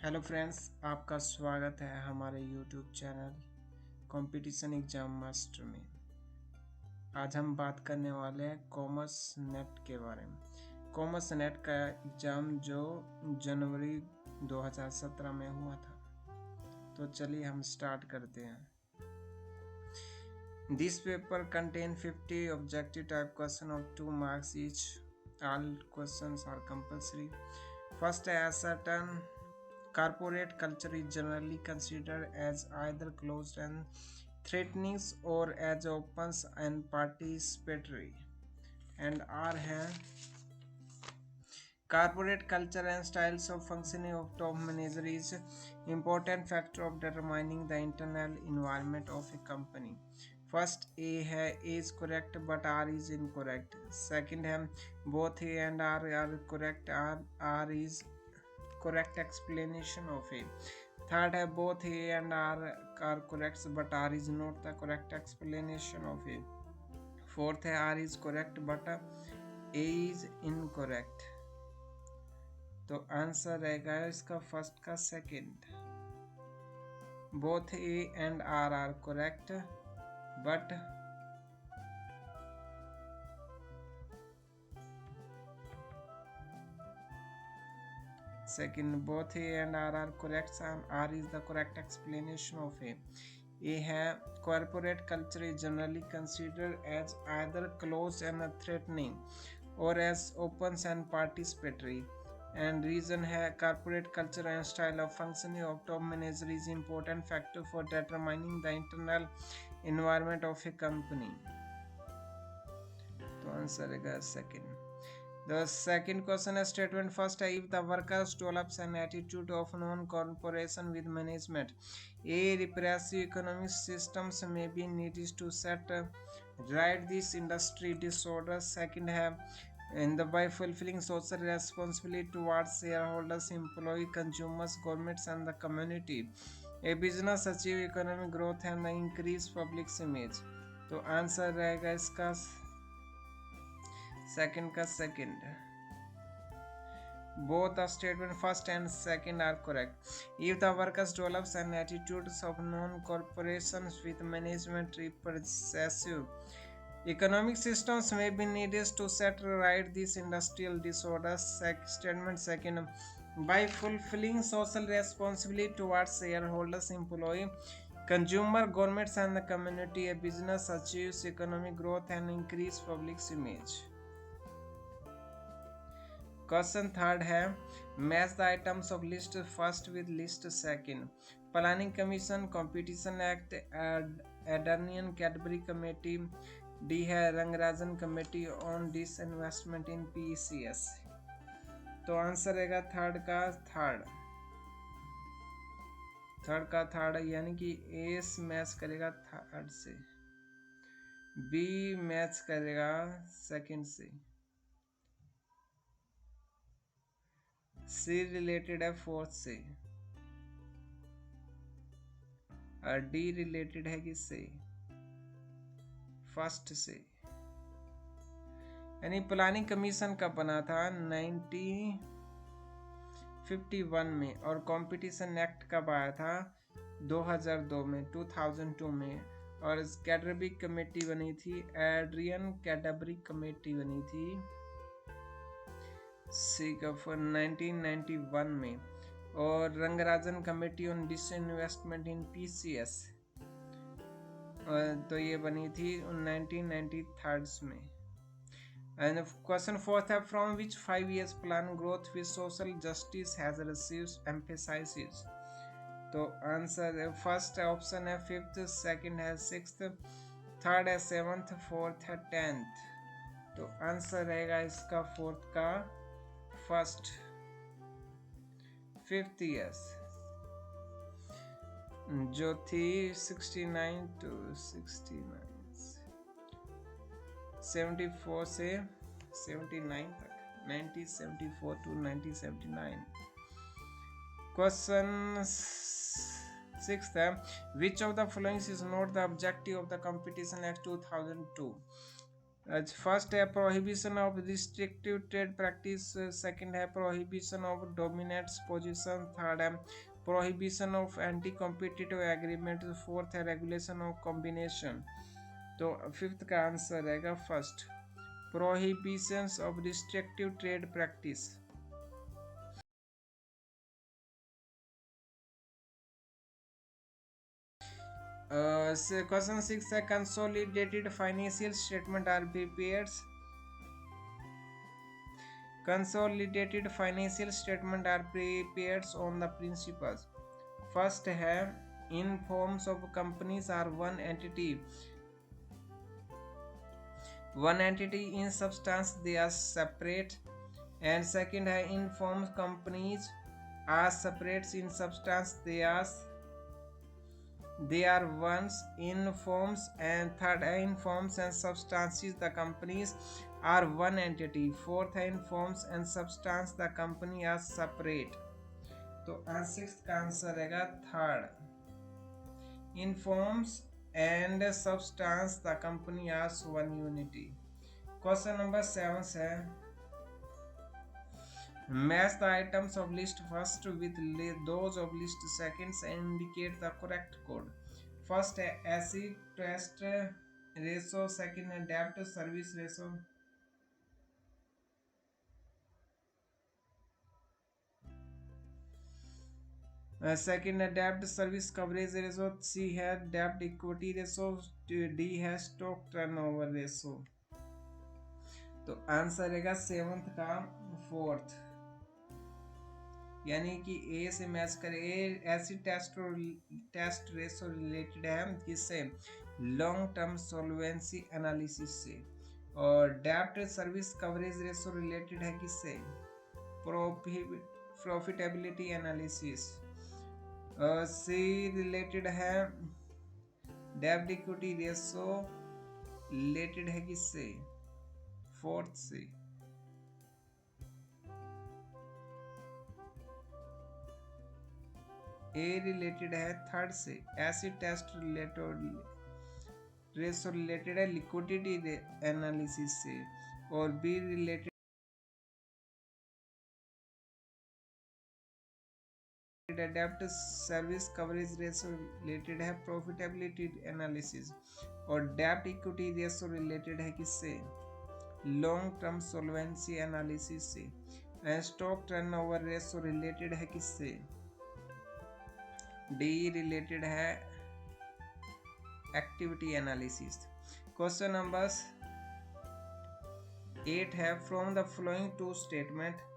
Hello friends, आपका स्वागत है हमारे YouTube channel competition exam master में। आज हम बात करने वाले हैं कॉमर्स नेट के बारे में। कॉमर्स नेट का एग्ज़ाम जो जनवरी 2017 में हुआ था। तो चलिए हम स्टार्ट करते हैं। This paper contain 50 objective type question of 2 marks each. All questions are compulsory. First, ascertain corporate culture is generally considered as either closed and threatening or as open and participatory. And R है corporate culture and styles of functioning of top manager is important factor of determining the internal environment of a company. First A है A is correct but R is incorrect. Second है both A and R correct, R is correct explanation of a. Third है both A and R are correct but R is not the correct explanation of a. Fourth है R is correct but A is incorrect. तो answer रहेगा इसका first का second. both A and R are correct but second, both A and R are correct and R is the correct explanation of A. A है corporate culture is generally considered as either closed and threatening or as open and participatory. And reason है corporate culture and style of functioning of top manager is important factor for determining the internal environment of a company. तो answer है second. The second question is statement first, if the workers develops an attitude of non-cooperation with management, a repressive economic systems may be needed to set right this industry disorder. Second have by fulfilling social responsibility towards shareholders, employee, consumers, governments and the community, a business achieve economic growth and increase public image. तो answer रहेगा इसका second का second. both the statement first and second are correct. If the workers develops an attitude of non-cooperation with management, repressive economic systems may be needed to set right these industrial disorders. Statement second, by fulfilling social responsibility towards shareholders, employee, consumer, governments and the community, a business achieves economic growth and increase public image. Question third है match the items of list first with list second. Planning commission, competition act, Adrian Cadbury committee, D है Rangarajan committee on disinvestment in PCS. तो answer रहेगा third का third यानी कि A match करेगा third से, B match करेगा सेकंड से, सी रिलेटेड है फोर्थ से और डी रिलेटेड है किससे, फर्स्ट से। यानी प्लानिंग कमीशन कब बना था 1951 में और कंपटीशन एक्ट कब आया था 2002 में और कैडबरी कमेटी बनी थी, एड्रियन कैडबरी कमेटी बनी थी सिंगापुर 1991 में और Rangarajan committee on disinvestment in PCS तो ये बनी थी 1993 में। एंड क्वेश्चन फोर्थ है from which 5 years plan growth with social justice has received emphasis. तो आंसर फर्स्ट ऑप्शन है फिफ्थ, सेकंड है सिक्स्थ, थर्ड है सेवंथ, फोर्थ है 10th। तो आंसर रहेगा इसका फोर्थ का फर्स्ट। 5 years जो थी 69 to 69, 74 से 79 तक, 1974 to 1979। क्वेश्चन सिक्स्थ है which of the following is not the objective of the competition act 2002। First है prohibition of restrictive trade practice, second है prohibition of dominates position, third है prohibition of anti competitive agreement, fourth है regulation of combination. तो fifth का answer रहेगा first, prohibitions of restrictive trade practice. Question 6 है consolidated financial statement are prepared. Consolidated financial statement are prepared on the principles. First है in forms of companies are one entity. One entity in substance they are separate. And second है in forms companies are separate in substance they are ones in forms. And third है in forms and substances the companies are one entity. Fourth है in forms and substance the company are separate. तो sixth का answer रहेगा third, in forms and substance the company are one unity. Question number 7 है match the items of list first with those of list seconds and indicate the correct code. First है acid test ratio, second है debt service ratio, second है डेब्ट service coverage ratio, सी है डेब्ट equity ratio, D है stock turnover ratio. तो answer रहेगा seventh का फोर्थ, यानी कि ए से मैच करे। एसिड टेस्ट रेशो रिलेटेड है किससे, लॉन्ग टर्म सॉल्वेंसी एनालिसिस से, और डेब्ट सर्विस कवरेज रेशो रिलेटेड है किससे, प्रॉफिटेबिलिटी एनालिसिस। सी रिलेटेड है डेब्ट इक्विटी रेशो रिलेटेड है किससे, फोर्थ से। ए रिलेटेड है थर्ड से, acid test related ratio related है लिक्विडिटी एनालिसिस से, और बी रिलेटेड डेब्ट सर्विस कवरेज रेशो रिलेटेड है प्रॉफिटेबिलिटी एनालिसिस, और डेब्ट इक्विटी रेशो रिलेटेड है किससे, लॉन्ग टर्म सॉल्वेंसी एनालिसिस से, and stock turnover ratio related है किससे, डी रिलेटेड है एक्टिविटी एनालिसिस। क्वेश्चन नंबर 8 है from the following two statement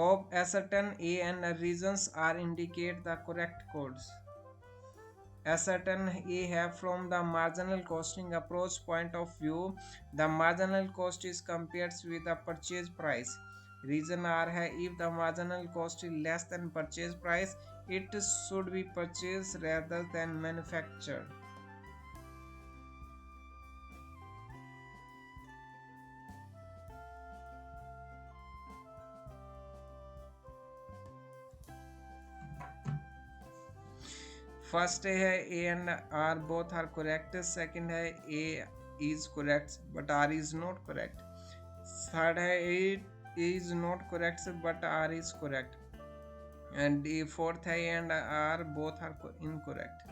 of a certain A and regions are indicate the correct codes. A certain A have from the marginal costing approach point of view, the marginal cost is compared with the purchase price. Reason R है if the marginal cost is less than purchase price, it should be purchased rather than manufactured. First है A and R both are correct, second है A is correct but R is not correct, third है A is not correct but R is correct, and fourth है A and R both are incorrect.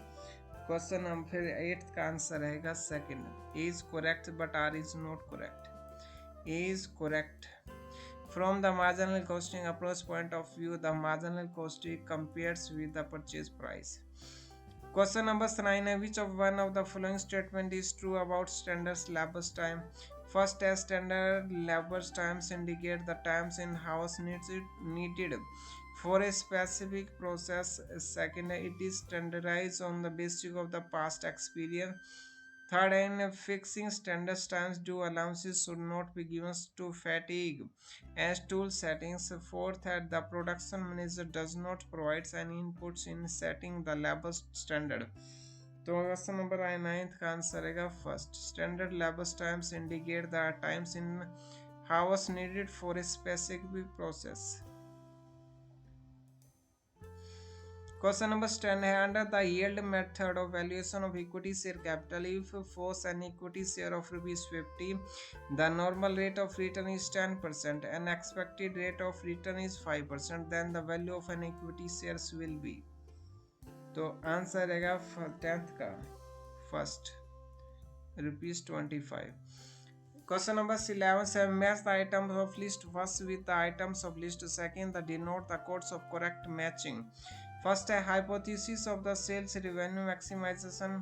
Question number फिर 8th का answer रहेगा second, A is correct but R is not correct, A is correct. From the marginal costing approach point of view, the marginal costing compares with the purchase price. Question number 9 है which of one of the following statement is true about standard labor time? First है standard labor times indicate the times in house needed for a specific process. Second है it is standardized on the basis of the past experience. Third, in fixing standard times, due allowances should not be given to fatigue as tool settings. Fourth, the production manager does not provide any inputs in setting the labor standard. तो question number 9th का answer रहेगा first, standard labour times indicate the times in hours needed for a specific process. Question number 10 है under the yield method of valuation of equity share capital if for an equity share of ₹50 the normal rate of return is 10% and expected rate of return is 5% then the value of an equity shares will be. तो answer रहेगा 10th का first ₹25। Question number 11 says match the items of list first with the items of list second the denote the codes of correct matching। First है hypothesis of the sales revenue maximization,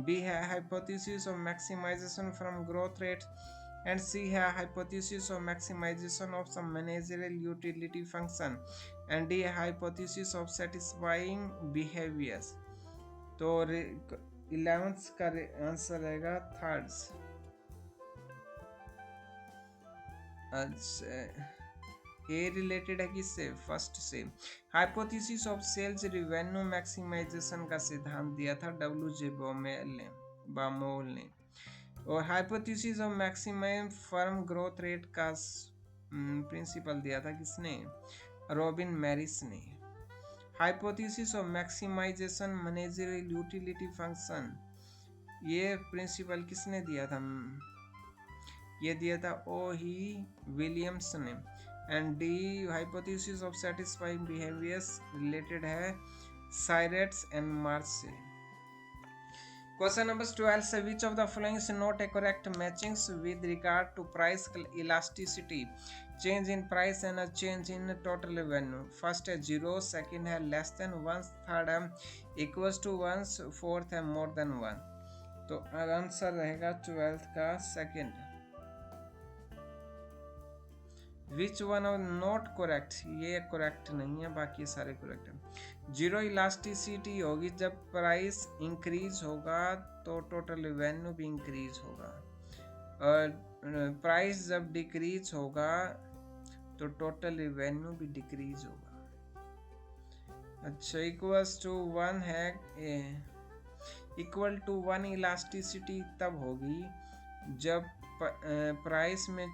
B है hypothesis of maximization from growth rate and C है hypothesis of maximization of some managerial utility function and D है hypothesis of satisfying behaviors। तो 11th का answer रहेगा third. ए related है किससे? First से। Hypothesis of sales revenue maximisation का सिद्धांत दिया था WJ बामोल ने और hypothesis of maximum firm growth rate का प्रिंसिपल दिया था किसने? रॉबिन मैरिस ने। Hypothesis of maximisation managerial utility function ये प्रिंसिपल किसने दिया था? ये दिया था ओ ही विलियम्स ने। And D hypothesis of satisficing behaviours related है साइरेट्स एंड मार्च से। क्वेश्चन नंबर 12 से which of the following is not a correct matchings with regard to price elasticity, change in price and change in total revenue. First है 0, second है less than 1, third है equals to 1, fourth है more than 1। तो answer रहेगा 12th का second. Which one of not correct, ये correct नहीं है, बाकी सारे करेक्ट है। जीरो इलास्टिसिटी होगी जब प्राइस इंक्रीज होगा तो टोटल रेवेन्यू भी इंक्रीज होगा, और प्राइस जब डिक्रीज होगा तो टोटल रेवेन्यू भी डिक्रीज होगा। अच्छा, इक्वल्स टू 1 है, इक्वल टू 1 इलास्टिसिटी तब होगी जब प्राइस में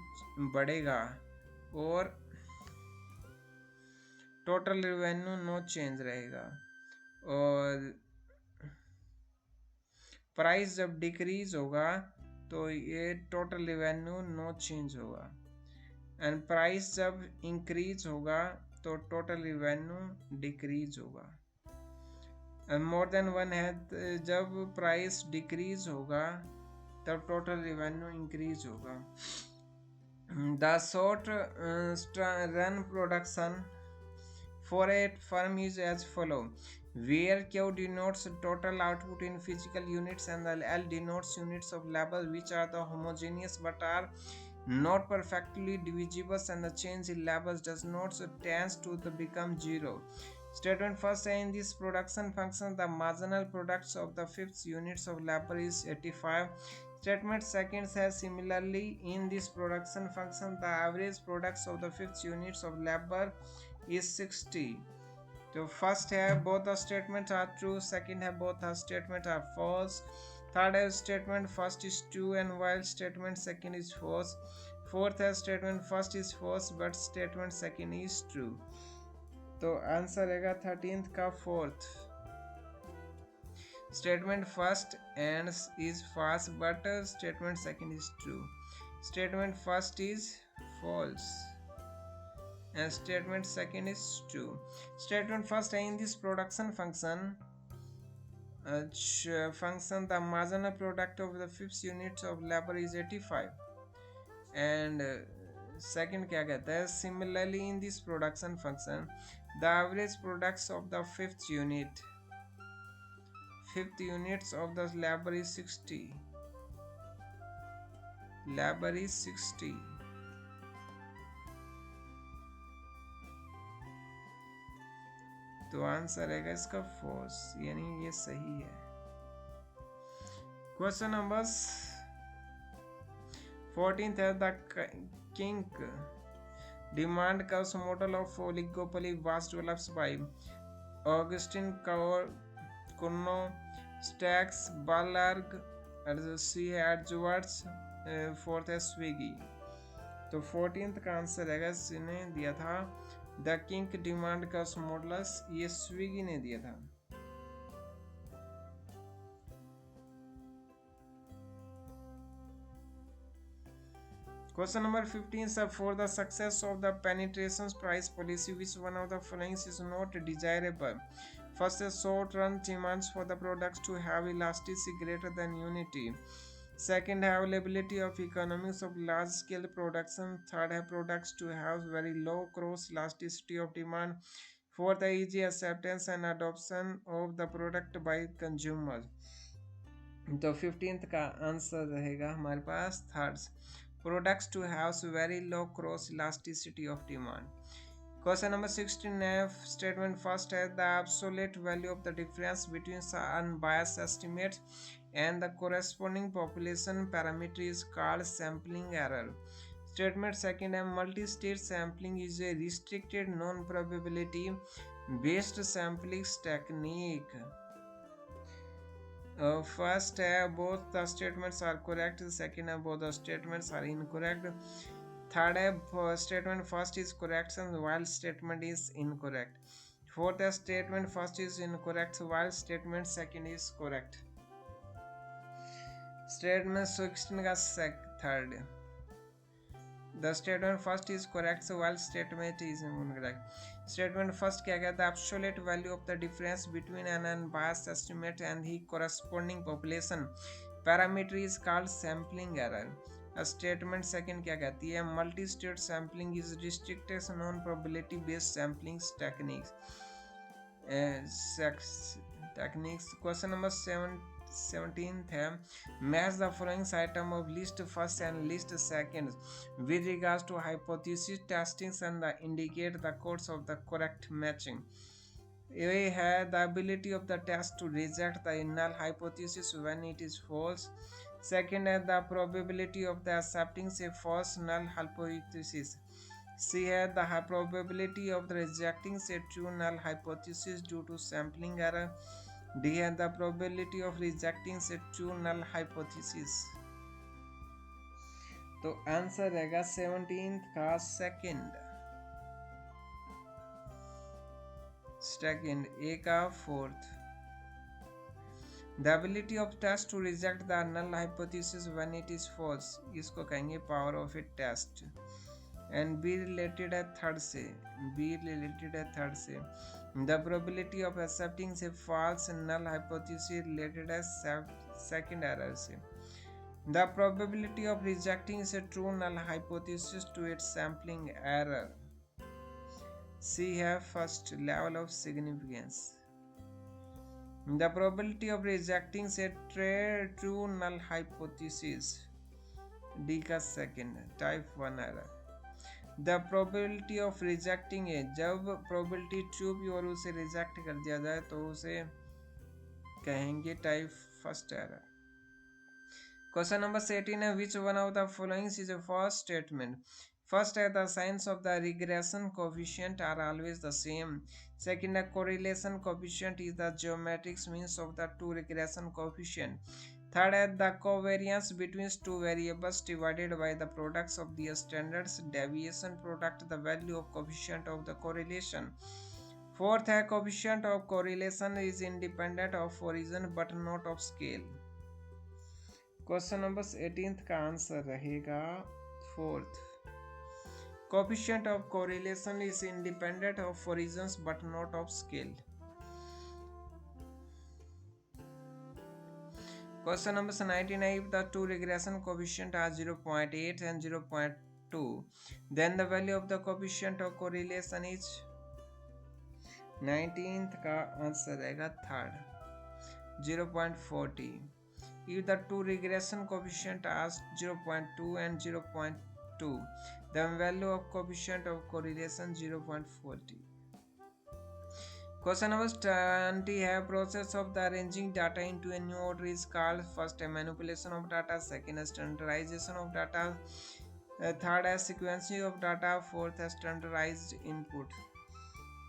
बढ़ेगा और टोटल रेवेन्यू नो चेंज रहेगा, और प्राइस जब डिक्रीज होगा तो ये टोटल रेवेन्यू नो चेंज होगा, एंड प्राइस जब इंक्रीज होगा तो टोटल रेवेन्यू डिक्रीज होगा। एंड मोर देन 1 है, जब प्राइस डिक्रीज होगा तब टोटल रेवेन्यू इंक्रीज होगा। The short run production for a firm is as follow, where Q denotes total output in physical units and the L denotes units of labor which are the homogeneous but are not perfectly divisible, and the change in labor does not tends to become 0. Statement first, in this production function the marginal products of the fifth units of labor is 85. Statement second says similarly in this production function the average products of the fifth units of labor is 60. तो first है both the statements are true, second है both the statements are false, third है statement first is true and while statement second is false, fourth है statement first is false but statement second is true। तो answer रहेगा 13th का fourth. Statement first and is false but statement second is true. Statement first is false and statement second is true. Statement first in this production function the marginal product of the fifth units of labor is 85, and second क्या कहता है, similarly in this production function the average products of the fifth units of the labor is 60. Labor is 60. तो answer रहेगा इसका false, यानी ये सही है। क्वेश्चन नंबर 14 है the kink demand curves model of oligopoly was developed by Augustin Cournot, Stackelberg, C Edwards, fourth है Sweezy. तो 14th का आंसर रहेगा, इसने दिया था the king demand cost models, ये स्विगी ने दिया था। Question number 15, sir, for the success of the penetration price policy, which one of the following is not desirable? First, short-run demands for the products to have elasticity greater than unity. Second, availability of economics of large-scale production. Third, have products to have very low cross elasticity of demand. Fourth, easy acceptance and adoption of the product by consumers. तो 15th का answer रहेगा हमारे पास third, products to have very low cross elasticity of demand. Question number 16, statement first has the absolute value of the difference between unbiased estimate and the corresponding population parameter is called sampling error. Statement second, multi-stage sampling is a restricted non-probability based sampling technique. First, both the statements are correct. Second, both the statements are incorrect. Third, statement first is correct while statement is incorrect. Fourth, statement first is incorrect while statement second is correct. Statement 16 का third, the statement first is correct while statement is incorrect. Statement first क्या कहता है, absolute value of the difference between an unbiased estimate and the corresponding population parameter is called sampling error. Statement second क्या कहती है, multi-state sampling is restricted non-probability based sampling techniques. Question number 17th है, match the following item of list first and list second with regards to hypothesis testings and indicate the course of the correct matching. ये है the ability of the test to reject the null hypothesis when it is false. Second है the probability of the accepting a false null hypothesis. C है the probability of the rejecting a true null hypothesis due to sampling error. D है the probability of rejecting a true null hypothesis. तो answer रहेगा 17th का second, ए का fourth. The ability of test to reject the null hypothesis when it is false, इसको कहेंगे power of a test. And B related है third से, the probability of accepting a false null hypothesis related है second error से. The probability of rejecting a true null hypothesis to its sampling error. C है first, level of significance. The probability of rejecting a true null hypothesis. D का second, type 1 error. The probability of rejecting है, जब probability true भी और उसे reject कर दिया जाए तो उसे कहेंगे type first error. Question number 18 है, which one of the following is a false statement? First है the signs of the regression coefficient are always the same. Second है correlation coefficient is the geometric means of the two regression coefficient. Third है the covariance between two variables divided by the products of the standards deviation product the value of coefficient of the correlation. Fourth है coefficient of correlation is independent of origin but not of scale. Question number 18th का answer रहेगा fourth. Coefficient of correlation is independent of origins but not of scale. Question number 19, if the two regression coefficient are 0.8 and 0.2, then the value of the coefficient of correlation is 19th का answer रहेगा third, 0.40. If the two regression coefficient are 0.2 and 0.2, the value of coefficient of correlation 0.40. Question number 20 है, process of the arranging data into a new order is called first a manipulation of data, second a standardization of data, third a sequencing of data, fourth a standardized input.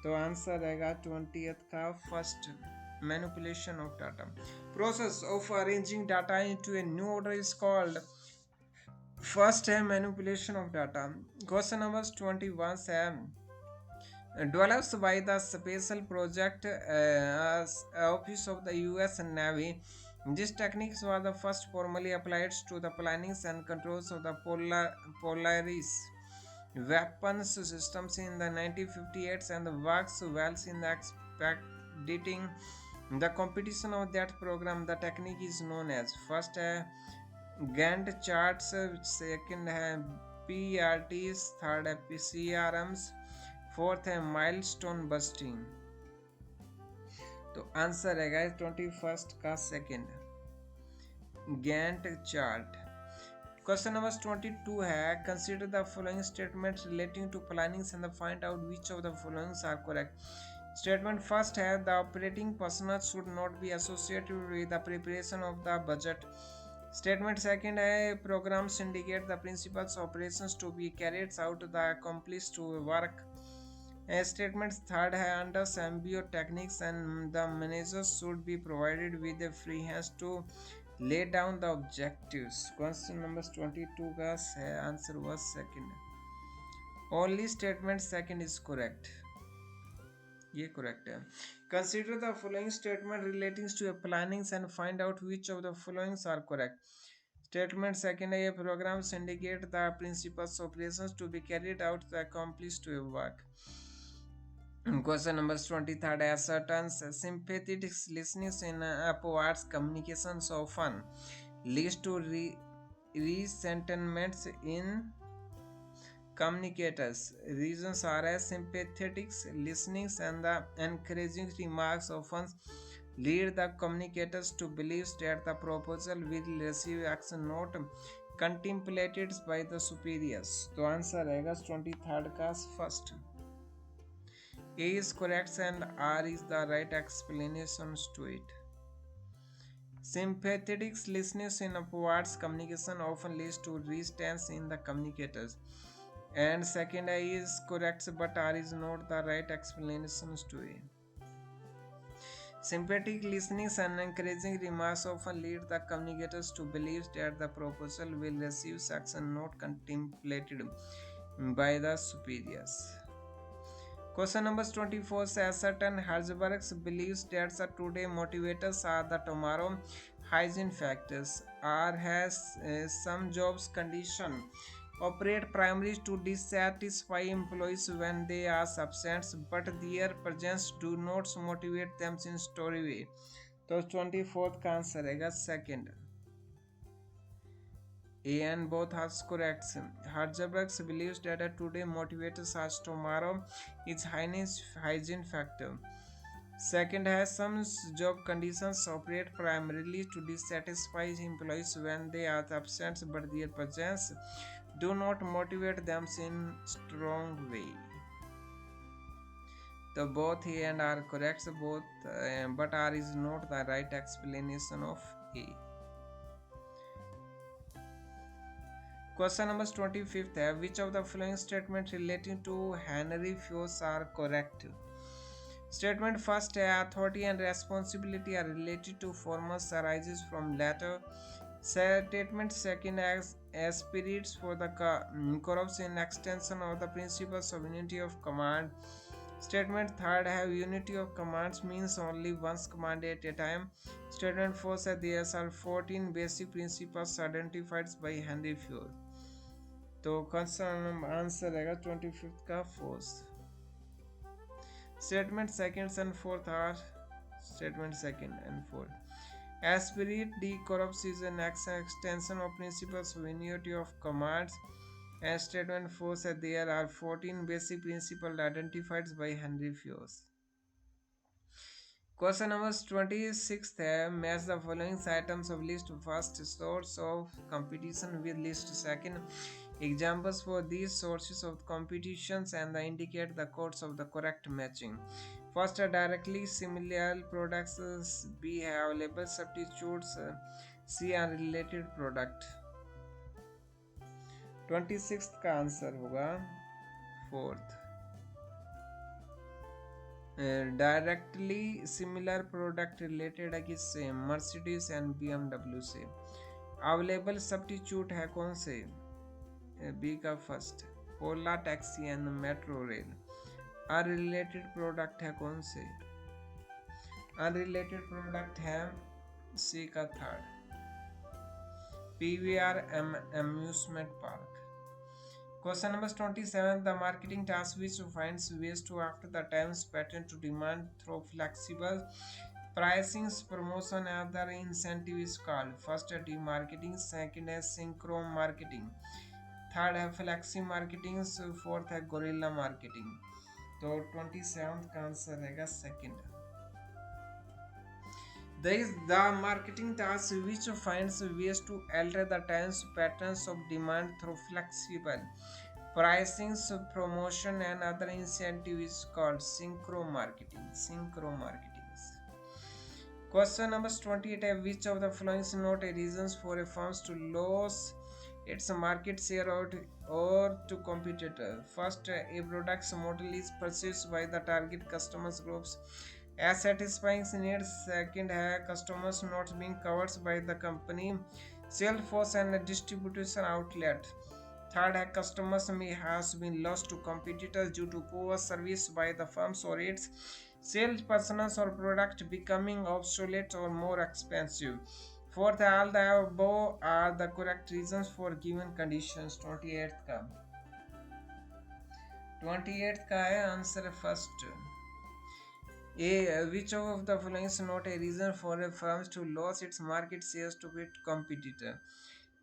तो answer रहेगा 20th का first, manipulation of data. Process of arranging data into a new order is called first है manipulation of data. Question number 21 है, developed by the Special Project Office of the U.S. Navy. This technique was the first formally applied to the plannings and controls of the Polaris weapons systems in the 1958 and works well in the expediting the competition of that program. The technique is known as first Gantt charts, second है PRTs, third है PCRMs, fourth है milestone budgeting. तो answer है guys 21st का second Gantt chart. Question number 22 है consider the following statements relating to plannings and find out which of the followings are correct. Statement first है the operating personal should not be associated with the preparation of the budget. Statement second है programs indicate the principals operations to be carried out the accomplish to work. Statement third है under MBO techniques and the managers should be provided with a free hands to lay down the objectives. Question number 22 का answer was second. Only statement second is correct. ये correct है. Consider the following statement relating to plannings and find out which of the following are correct. Statement second है programs indicate the principles operations to be carried out to accomplish to a work. Question number 23rd ascertains sympathetic listening in upwards communications often leads to resentments in communicators. Reasons are as sympathetic listening and the encouraging remarks often lead the communicators to believe that the proposal will receive action not contemplated by the superiors. तो answer रहेगा 23rd का first. A is correct and R is the right explanations to it. Sympathetic listening in upwards communication often leads to resistance in the communicators. And second A is correct but R is not the right explanations to it. Sympathetic listening and encouraging remarks often lead the communicators to believe that the proposal will receive action not contemplated by the superiors. Question number 24 says certain Herzberg's believes that the today motivators are the tomorrow hygiene factors. R has some jobs condition operate primarily to dissatisfy employees when they are absent, but their presence do not motivate them in story way. तो 24th का answer रहेगा second. A and both are correct. Herzberg believes that today motivators as tomorrow is hygiene factor. Second has some job conditions operate primarily to dissatisfy employees when they are absent, but their presence do not motivate them in strong way. So both A and R correct, but R is not the right explanation of A. Question number 25th है which of the following statements relating to Henry Fuse are correct? Statement first है authority and responsibility are related to former arises from latter. Statement second as spirits for the corrupts in extension of the principles of unity of command. Statement third have unity of commands means only one's command at a time. Statement fourth है there are 14 basic principles identified by Henry Fuse. तो question answer रहेगा 25th का fourth. Statement second and fourth are statement second and fourth. Aspirate D corrupts is an extension of principles of unity of commands. And statement 4 said there are 14 basic principles identified by Henry Fuse. Question number 26 है match the following items of list first source of competition with list second. Examples for these sources of competitions and indicate the codes of the correct matching. First are directly similar products, B have available substitutes, C are related product. 26th का answer होगा fourth. Directly similar product related है किससे? Mercedes and BMW से. Available substitute है कौन से? B का first. Ola taxi and metro rail. Unrelated product है कौन से? अनरिलेटेड प्रोडक्ट है सी का third, PVR amusement park. Question number 27. The marketing task which finds ways to after the times pattern to demand through flexible pricing, promotion and other incentive is called. First है demarketing, second है synchro marketing, third है flexi marketing, fourth है gorilla marketing। तो 27 का answer रहेगा second. The marketing task which finds ways to alter the times patterns of demand through flexible pricing, promotion and other incentive is called synchro marketing. Synchro marketing. Question number 28. Which of the following is not a reasons for a firm to lose its market share or to competitor? First, a product's model is purchased by the target customers groups as satisfying needs. Second है customers not being covered by the company sales force and distribution outlet. Third है customers may has been lost to competitors due to poor service by the firms or its sales personnel or product becoming obsolete or more expensive. Fourth all the above are the correct reasons for given conditions. 28th का है answer first. Which of the following is not a reason for a firm to lose its market shares to its competitor?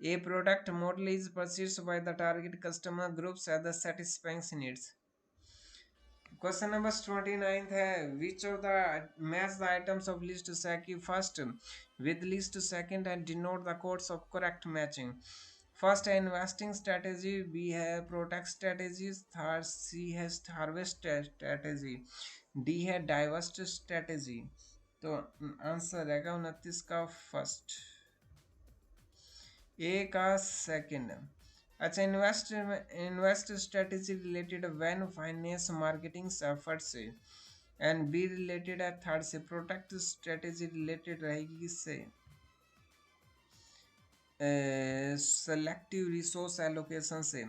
A product model is purchased by the target customer groups at the satisfying needs. Question number 29 है which of the match the items of list SACI first with list second and denote the codes of correct matching. First है investing strategy, B है protect strategies, third C है harvest strategy, D है divest strategy। तो answer रहेगा 29 का first, ए का second. अच्छा invest strategy related when finance marketing effort से, एंड बी रिलेटेड है थर्ड से प्रोटेक्ट स्ट्रेटेजी रिलेटेड रहेगी किससे? सेलेक्टिव रिसोर्स एलोकेशन से।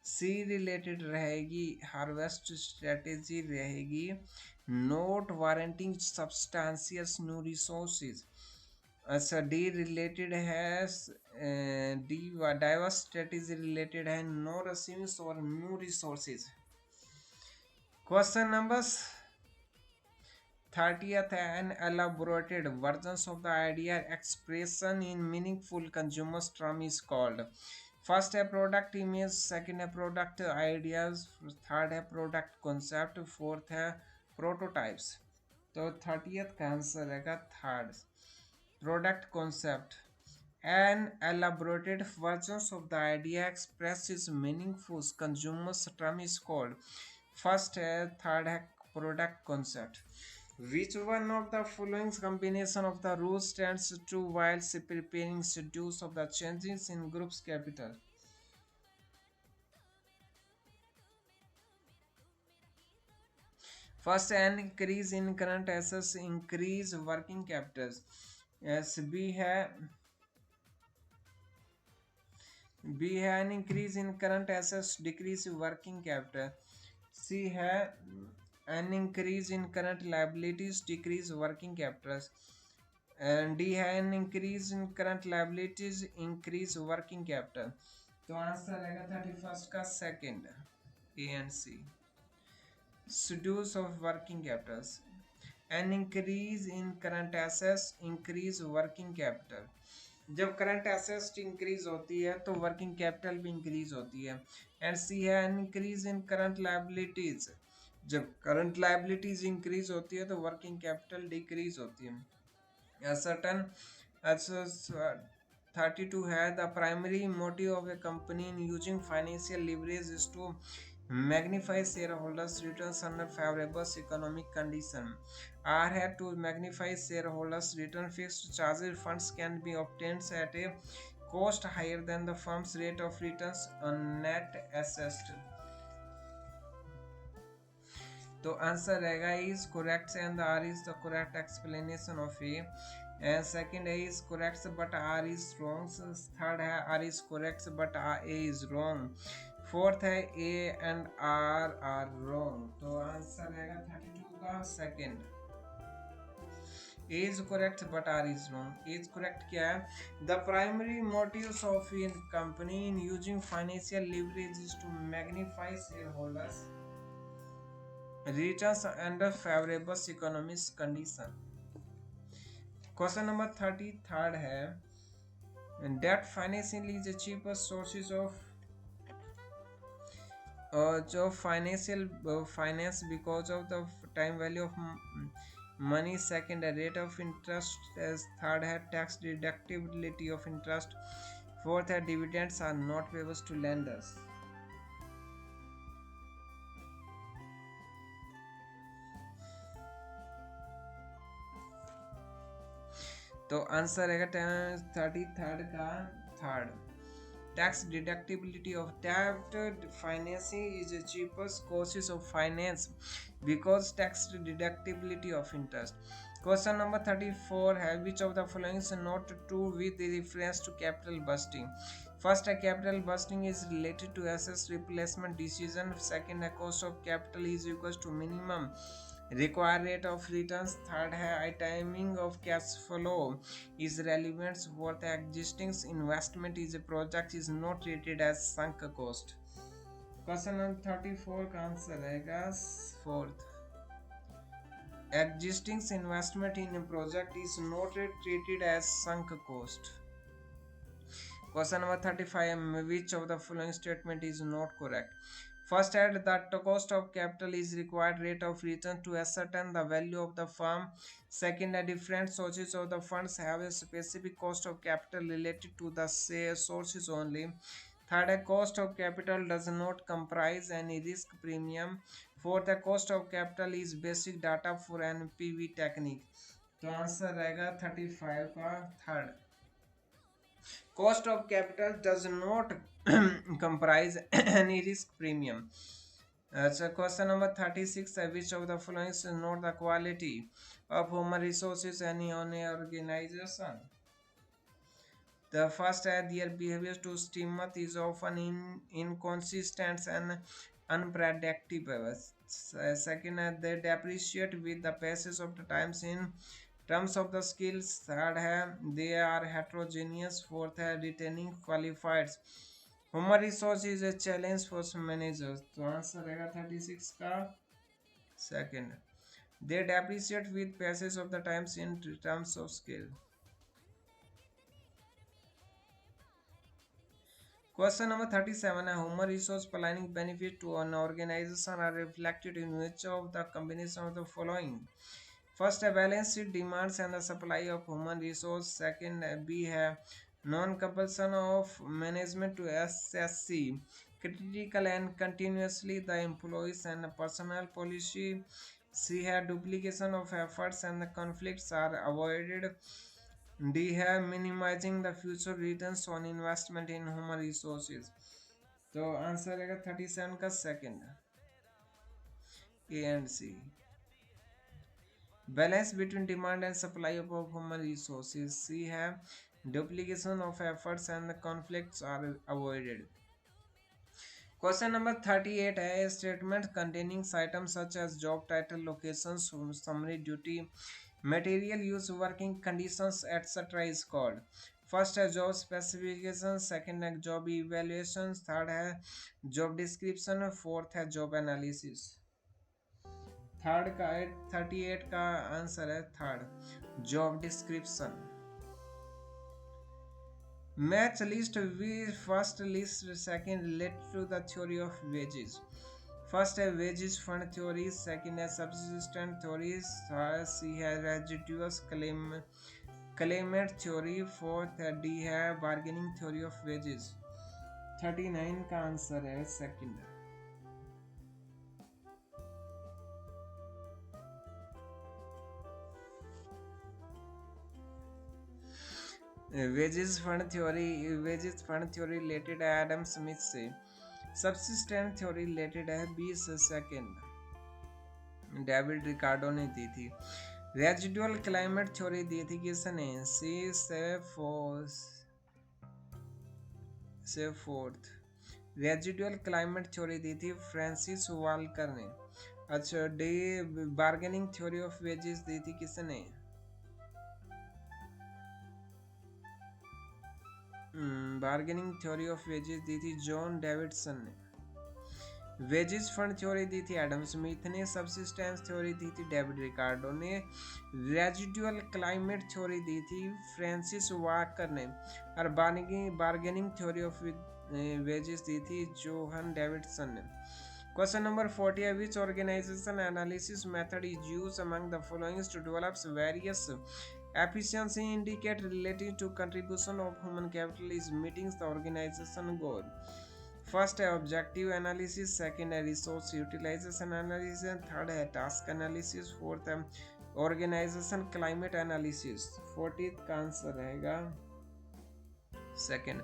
सी रिलेटेड रहेगी हार्वेस्ट स्ट्रेटेजी रहेगी नोट वारंटिंग सब्सटेंशियस न्यू रिसोर्सेज। अच्छा डी रिलेटेड है डी डाइवर्स स्ट्रेटेजी रिलेटेड है नो रिसीव्स और new resources. Question number 30th है an elaborated versions of the idea expression in meaningful consumer term is called. First है product image, second है product ideas, third है product concept, fourth है prototypes. तो 30th का answer रहेगा third, product concept. An elaborated versions of the idea expresses meaningful consumer term is called. First है third है product concept. Which one of the following combination of the rules stands true while preparing schedules of the changes in groups capital? First an increase in current assets increase working capital. S B है an increase in current assets decrease working capital. C है an increase in current liabilities decrease working capital. And D है an increase in current liabilities increase working capital. तो answer रहेगा 31st का second, A and C. Schedules of working capitals, an increase in current assets increase working capital. जब current assets increase होती है तो working capital भी increase होती है। एंड सी है an increase in current liabilities, जब करंट लायबिलिटीज इंक्रीज होती है तो वर्किंग कैपिटल डिक्रीज होती है। सर्टन 32 है the primary motive of a company in using financial leverage is to magnify shareholders returns under favorable economic condition. R है to magnify shareholders return. Fixed charges funds can be obtained at a cost higher than the firm's rate of returns on net assets. तो answer रहेगा is correct and R is the correct explanation of A. And second A is correct but R is wrong. Third है R is correct but A is wrong. Fourth है A and R wrong, तो answer रहेगा 32 का second. A is correct but R is wrong. A is correct क्या है? The primary motives of an company in using financial leverage is to magnify share holders returns under favorable economic condition। Question number 33 है debt financing is the cheapest sources of जो financial finance because of the time value of money, second है rate of interest, third है tax deductibility of interest, fourth है dividends are not payable to lenders। तो answer रहेगा 33 का third. Tax deductibility of डेब्ट financing is the cheapest courses of finance because tax deductibility of interest. Question number 34 है which of the following is not true with reference to capital budgeting. First है capital budgeting is related to asset replacement decision, second है cost of capital is equal to minimum required rate of returns, third है timing of cash flow is relevant, fourth existing investment is a project is not rated as sunk cost। Question number 34 का answer रहेगा fourth, existing investment in a project is not treated as sunk cost। Question number 35, which of the following statement is not correct? First, add that the cost of capital is required rate of return to ascertain the value of the firm. Second, different sources of the funds have a specific cost of capital related to the sources only. Third, cost of capital does not comprise any risk premium. Fourth, the cost of capital is basic data for NPV technique। तो answer रहेगा 35 का third. Cost of capital does not comprise any risk premium। So question number 36, which of the following is not the quality of human resources in an organization? The first, their behavior to stimulus is often inconsistent and unpredictable। Second, they depreciate with the passage of the times in terms of the skills। third है they are heterogeneous। fourth है retaining qualified human resource is a challenge for managers। तो answer रहेगा 36 का second, they depreciate with passage of the times in terms of skill। Question number 37 है human resource planning benefit to an organization are reflected in which of the combination of the following? First, a balance sheet demands and the supply of human resource। Second, B है non-compulsion of management to SSC critical and continuously the employees and personnel policy। C है duplication of efforts and the conflicts are avoided। D है minimizing the future returns on investment in human resources। तो answer रहेगा 37 का second, A and C। Balance between demand and supply of human resources। C है duplication of efforts and the conflicts are avoided। Question number 38 है statement containing items such as job title, locations, summary duty, material use, working conditions etc. is called। First है job specification, second है job evaluation, third है job description, fourth है job analysis. Third का 38 का answer है third job description. Match list we first list second related to the theory of wages. First है wages fund theory, second है subsistence theory, third C है residual claimant theory, fourth है D है bargaining theory of wages. 39 का answer है second. Wages fund theory related है Adam Smith से। सब्सिस्टेंट theory related है 20 सेकंड डेविड रिकार्डो ने दी थी। रेजिडुअल क्लाइमेट थ्योरी दी थी किसने? से फोर्थ। रेजिडुअल क्लाइमेट थ्योरी दी थी फ्रांसिस वाल्कर ने। अच्छा, the bargaining theory of wages दी थी किसने? बार्गेनिंग थ्योरी ऑफ वेजेस दी थी जॉन डेविडसन ने। वेजेस फंड थ्योरी दी थी एडम स्मिथ ने। सबसिस्टेंस थ्योरी दी थी डेविड रिकार्डो ने। रेजिडुअल क्लाइमेट थ्योरी दी थी फ्रांसिस वाकर ने। और बार्गेनिंग थ्योरी ऑफ वेजेस दी थी जोहन डेविडसन ने। Question number 40 है which organization analysis method is used among the following to develop various efficiency indicator relating to contribution of human capital is meeting the organization goal. First है objective analysis, second है resource utilization analysis, third है task analysis, fourth है organization climate analysis. 40th का answer रहेगा second.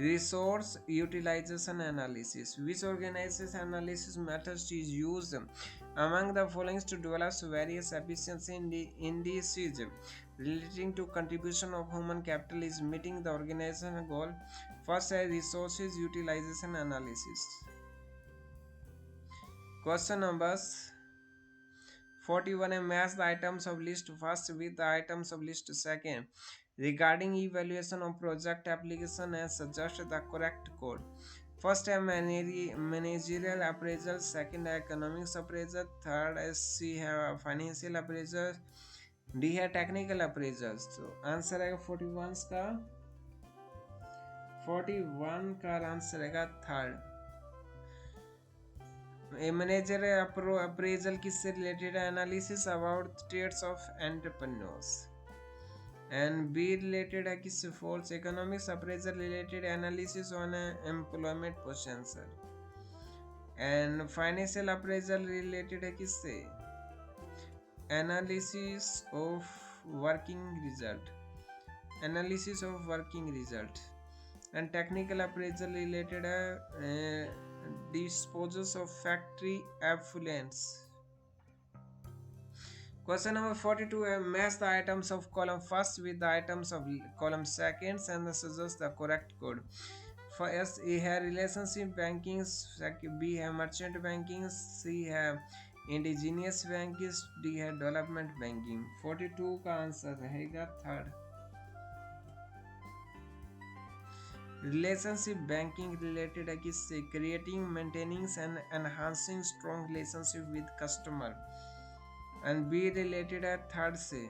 Resource utilization analysis. Which organization analysis methods is used among the following to develop various efficiency indices relating to contribution of human capital is meeting the organization goal? First is resources utilization analysis. Question numbers 41 match the items of list first with the items of list second regarding evaluation of project application and suggest the correct code. First है managerial appraisal, second है economics appraisal, third है C है financial appraisal, D है technical appraisal. तो answer है 41 का answer है third. A manager appraisal किससे related है? Analysis about traits of entrepreneurs. And B related है किससे? Fourth economics appraisal related analysis on employment potential. And financial appraisal related है किससे? Analysis of working result. Analysis of working result. And technical appraisal related है disposals of factory effluents. Question number 42 match the items of column first with the items of column second and suggest the correct code. First A है relationship banking, B है merchant banking, C है indigenous banking, D है development banking. 42 का answer रहेगा third. Relationship banking related है किससे? Creating maintaining and enhancing strong relationship with customer. And B related है third से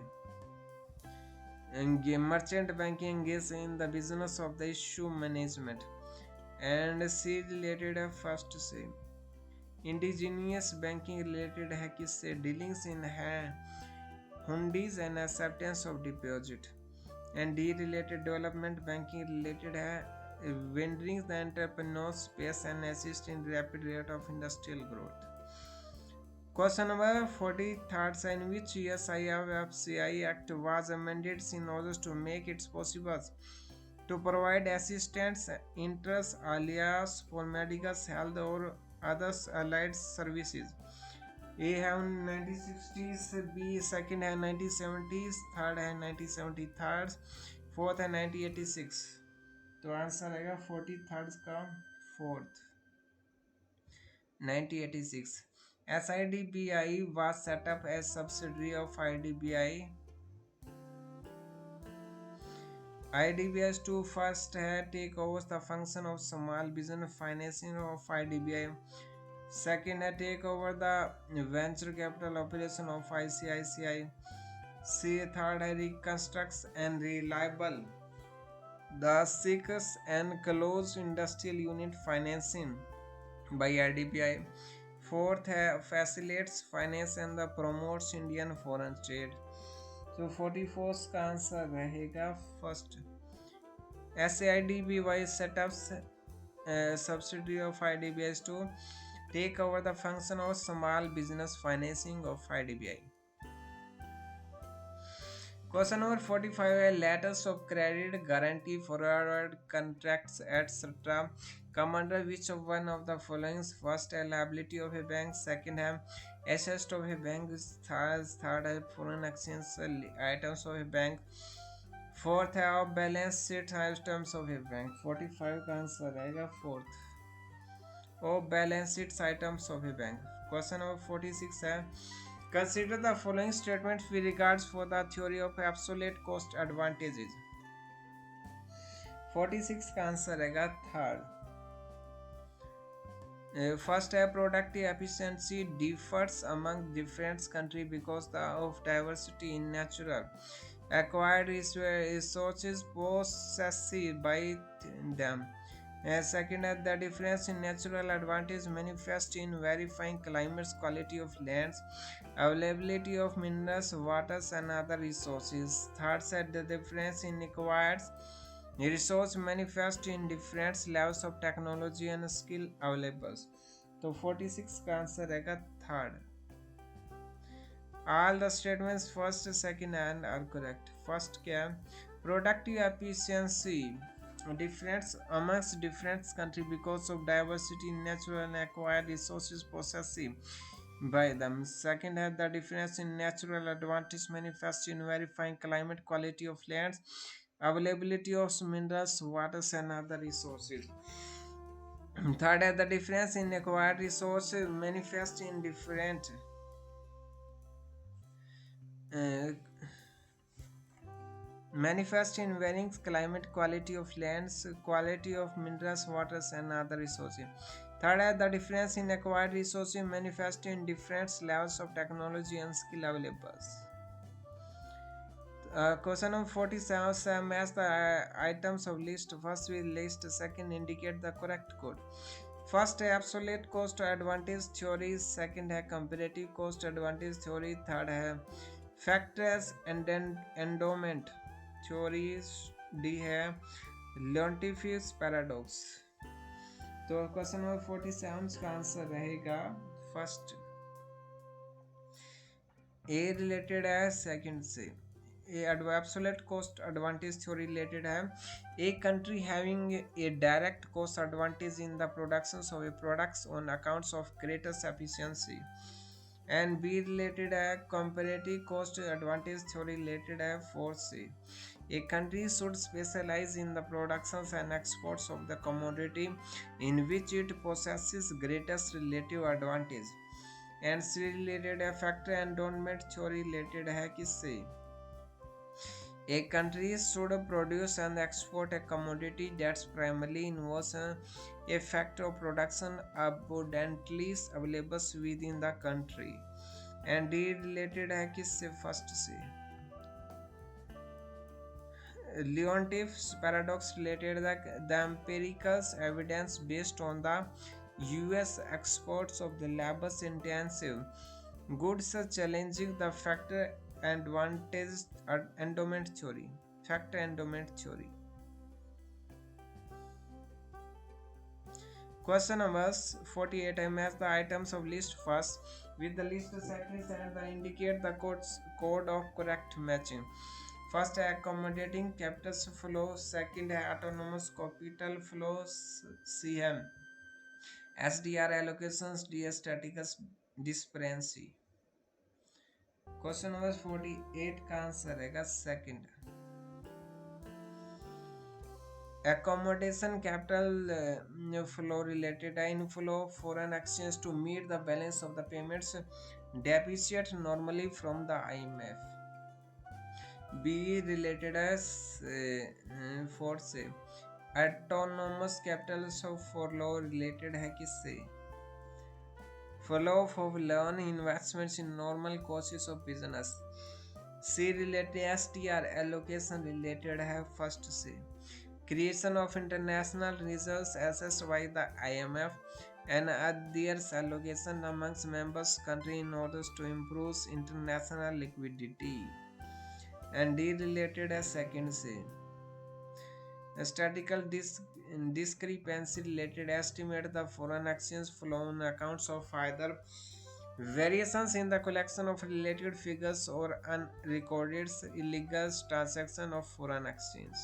merchant banking engage in the business of the issue management. And C related है first से. Indigenous banking related है किससे? Dealings in है hundis and acceptance of deposit. And D related development banking related है vending the entrepreneurs space and assist in rapid rate of industrial growth. Question number 43 in which year IFCI Act was amended in order to make it possible to provide assistance, interest, alias for medical, health or others allied services? A है 1960s, B second है 1970s, third है 1973, fourth है 1986. तो answer आएगा 43rd का fourth 1986. SIDBI was set up as subsidiary of IDBI. IDBI to first है take over the function of small business financing of IDBI. Second है take over the venture capital operation of ICICI. C third है reconstructs and reliable the sixth and closed industrial unit financing by IDBI. Fourth है facilitates finance and the promotes Indian foreign trade. So 44th का answer रहेगा first. SIDBI set up subsidiary of IDBI to take over the function of small business financing of IDBI. Question number 45 है letters of credit, guarantee, forward contracts, etc. come under which of one of the following? First है liability of a bank, second है assets of a bank, third है foreign exchange items of a bank, fourth है off balance sheet items of a bank. 45 का answer रहेगा fourth. of balance sheet items of a bank. Question number 46 है consider the following statements with regards for the theory of absolute cost advantages. 46 का answer रहेगा third. First, productive efficiency differs among different countries because of diversity in natural acquired resources possessed by them. Second, the difference in natural advantage manifests in verifying climates, quality of lands, availability of minerals, waters, and other resources. Third, the difference in acquired resource manifest in different levels of technology and skill available. तो 46 का answer रहेगा third. All the statements first, second and are correct. First क्या है? Productive efficiency difference amongst different countries because of diversity in natural and acquired resources possessed by them. Second है the difference in natural advantage manifest in verifying climate, quality of lands, availability of minerals, waters, and other resources. Third is the difference in acquired resources manifest in different manifest in varying climate, quality of lands, quality of minerals, waters, and other resources. Third is the difference in acquired resources manifest in different levels of technology and skill available. Question number 47 match the items of list. First with list, second indicate the correct code. First है absolute cost advantage theory, second है comparative cost advantage theory, third है factors and endowment theory, D है Leontief's paradox. तो question number 47 का answer रहेगा first. ए related है second से. Absolute cost advantage theory related है a country having a direct cost advantage in the productions of a products on accounts of greatest efficiency. And B related है comparative cost advantage theory related है 4C. A country should specialize in the productions and exports of the commodity in which it possesses greatest relative advantage. And C related है factor endowment theory related है किससे? A country should produce and export a commodity that primarily involves a factor of production abundantly available within the country. And D related है किससे? First से. Leontief's paradox related the empirical evidence based on the US exports of the labor intensive goods challenging the factor advantage endowment theory. Factor endowment theory. Question number 48. I match the items of list first with the list second and I indicate the code of correct matching. First है accommodating capital flow, second है autonomous capital flow, C है SDR allocations, D statistics disparity. Question number 48 का answer रहेगा second. Accommodation capital flow related है inflow foreign exchange to meet the balance of the payments deficit normally from the IMF. B related है 4 से. Autonomous capital flow related है किससे? Flow of loan investments in normal courses of business. C related STR allocation related है first से. Creation of international reserves assessed by the IMF and others allocation amongst members country in order to improve international liquidity. And D related है second से. Statistical discrepancy related estimate the foreign exchange flow on accounts of either variations in the collection of related figures or unrecorded illegal transaction of foreign exchange.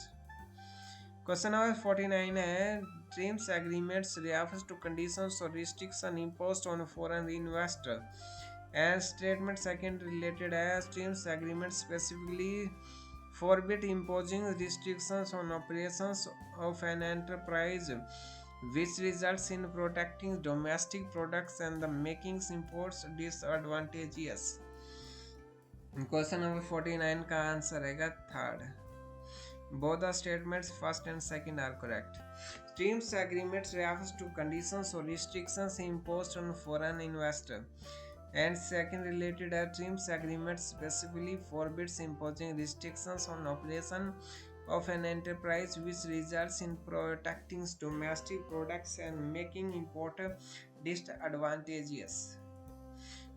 Question number 49 है terms agreements refers to conditions or restriction imposed on foreign investor. And statement second related है terms agreement specifically forbid imposing restrictions on operations of an enterprise which results in protecting domestic products and the making imports disadvantageous. Question number 49 का answer रहेगा third. Both the statements first and second are correct. TRIPS agreements refers to conditions or restrictions imposed on foreign investor. And second related TRIPS agreement specifically forbids imposing restrictions on operation of an enterprise which results in protecting domestic products and making import disadvantageous.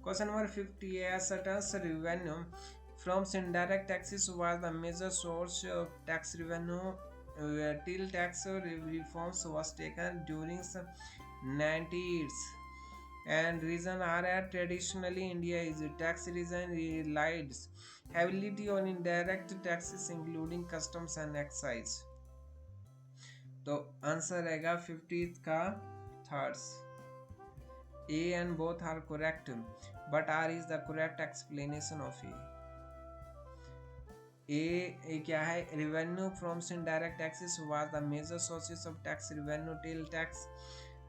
Question number 50. Ascertains revenue from indirect taxes was the major source of tax revenue till tax reforms was taken during 90s. And reason are that traditionally India is a tax region relies heavily on indirect taxes including customs and excise. तो answer रहेगा 50th का thirds. A and both are correct, but R is the correct explanation of A. A क्या है? Revenue from indirect taxes was the major sources of tax revenue till tax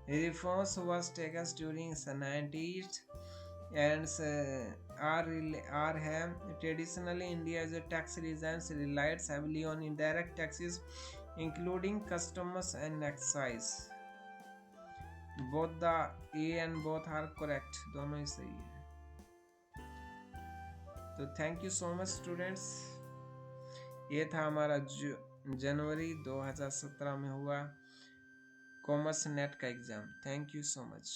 reforms was taken during the 90s. And R है traditionally India is a tax region relies heavily on indirect taxes including customs and excise. Both the A and both are correct. दोनों ही सही है. तो thank you so much students. ये था हमारा जनवरी 2017 में हुआ कॉमर्स नेट का exam. Thank you so much.